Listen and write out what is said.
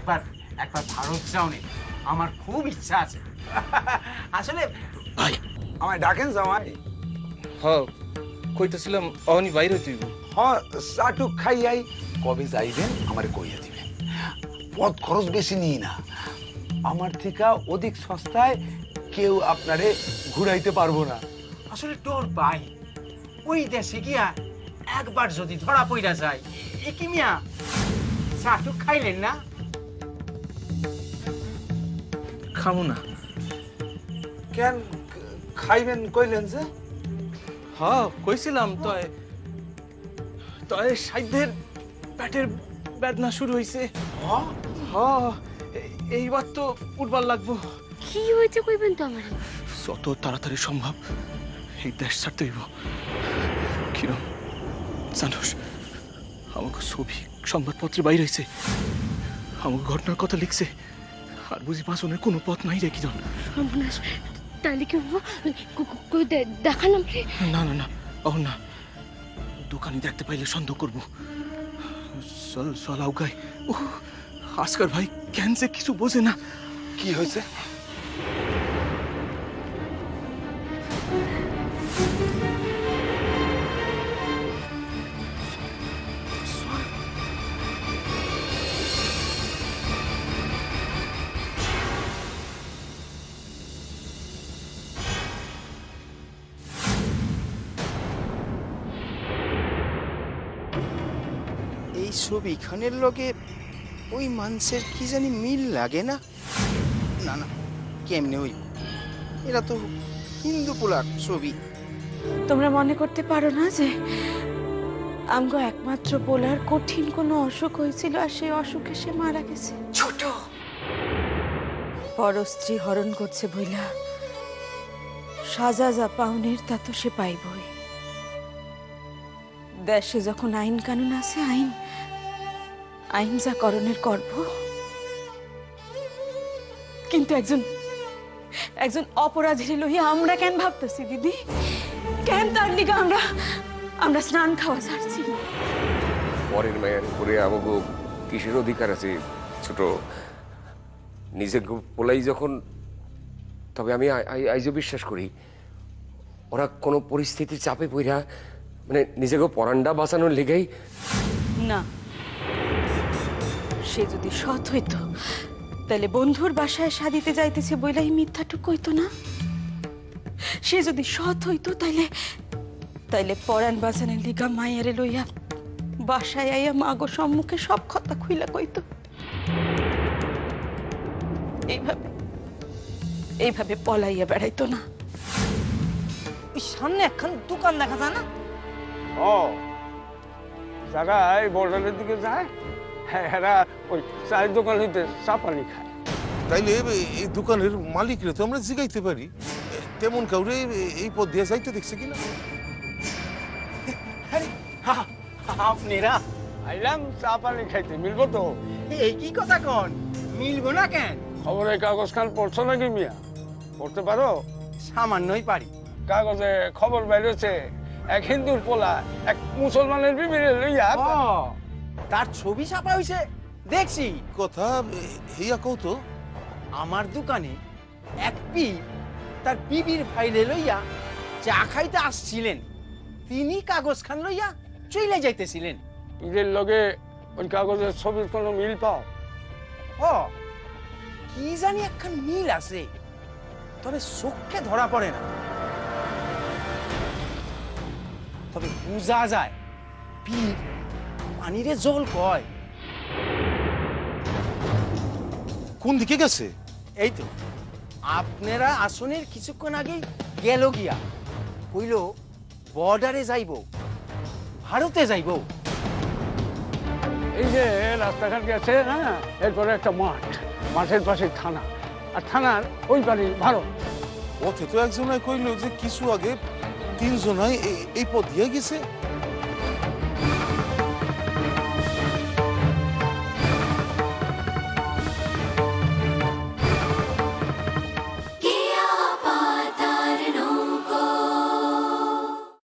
একবার একবার ভারত যাও নে, আমার খুব ইচ্ছা আছে। আসলে ভাই আমায় ডাকেন জামাই? হ কইতেছিলাম অহনি বাইরে হইতেইব। হ্যাঁ, চাটু খাইয়াই। কবে যাইবেন আমারে কইয়া দিবেন। পথ খরচ বেশি নিই না, আমার থেকে অধিক সস্তায় কেউ আপনারে ঘুরাইতে পারবো না। আসলে তোর ভাই ওই দেশে গিয়া একবার যদি ধরা পড়া যায়, এ কি মিয়া চাটু খাইলেন না? খামো না। কেন খাইবেন কইলেন যে? হ কইছিলাম তয় তয় সাধ্যের পেটের বেদনা শুরু হইছে। হ এইবার তো উঠবার লাগবো। কি হয়েছে কইবেন তো আমার? যত তাড়াতাড়ি সম্ভব এই দেশ ছাড়তে হইব। কিরম জানোস, আমাকে ছবি সংবাদপত্রে বাইর হয়েছে, আমাকে ঘটনার কথা লিখছে, আর বুঝি বাঁচনের কোনো পথ নাই রে কিরণ। সর্বনাশ, তাহলে কি দেখালাম? না না না, ও না, দোকানি দেখতে পাইলে সন্দেহ করবো। চল চল আউগাই। আজকার ভাই কেন যে কিছু বোঝে না। কি হয়েছে? এই ছবিখানের লগে ওই মানুষের কি জানি মিল লাগে না? না না, কেমনে হইব? এরা তো হিন্দু পোলার ছবি। তোমরা মনে করতে পারো না যে আমগো একমাত্র পোলার কঠিন কোনো অসুখ হয়েছিল, আর সেই অসুখে সে মারা গেছে। ছোট পর স্ত্রী হরণ করছে বইলা সাজা যা পাওনের তা তো সে পাইবই। দেশে যখন আইন কানুন আছে, আইন আইন যা করণের করব। কিন্তু একজন একজন অপরাধীর লইয়া আমরা কেন ভাবতেছি দিদি? কেন তার লিগা আমরা স্নান খাওয়া ছাড়ছি? পরের মায়ের উপরে আমাকে কিসের অধিকার আছে ছোট? নিজে পোলাই যখন, তবে আমি আইজও বিশ্বাস করি ওরা কোনো পরিস্থিতির চাপে পড়া মানে নিজেকে পরান্ডা বাঁচানোর লেগেই। না, সে যদি সৎ হইতো তাহলে বন্ধুর বাসায় সাদিতে যাইতেছে বইলাই মিথ্যাটুক হইতো না। সে যদি সৎ হইতো তাইলে পরাণ বাঁচানোর লিগা মায়েরে লইয়া বাসায় আইয়া মাগো সম্মুখে সব কথা খুইলা কইতো। এইভাবে পলাইয়া বেড়াইতো না। ওই সামনে একখান দোকান দেখা যায় না? ও যারা এই বর্ডারের দিকে যায়, হ্যাঁ এরা ওই চায়ের দোকান হইতে চা পানি খায়। তাইলে এই দোকানের মালিকরে তো আমরা জিগাইতে পারি, তেমন কাউরে এই পথ দিয়ে যাইতে দেখছে কিনা। আপনারা আইলাম চা পানি খাইতে, মিলবো তো? এই কি কথা কন, মিলবো না কেন? খবরের কাগজ খান পড়ছো নাকি মিয়া? পড়তে পারো? সামান্যই পারি। কাগজে খবর বেরোচ্ছে এক হিন্দুর পোলা এক মুসলমানের বিবিরে লইয়া। তার ছবি ছাপা হইছে, দেখছি। কথা হইয়া কও তো। আমার দোকানে এক পীর তার বিবির ভাইরে লইয়া চা খাইতে আসছিলেন, তিনি কাগজ খান লইয়া চলে যাইতেছিলেন। পীরের লগে ওই কাগজের ছবির কোনো মিল পাও? কি জানি একখান মিল আছে, তবে চোখে ধরা পড়ে না। তবে বুঝা যায় পীর পানিরে জল কয়। কোন দিকে গেছে? এই তো আপনারা আসনের কিছুক্ষণ আগে গেল গিয়া কইল বর্ডারে যাইব, ভারতে যাইব। এই যে রাস্তাঘাট গেছে না, এরপরে একটা মাঠ, মাঠের পাশে থানা, আর থানার ওই পারে ভারত। পথে তো একজনায় কইলো যে কিছু আগে 3 জনায় এই পথ দিয়ে গেছে।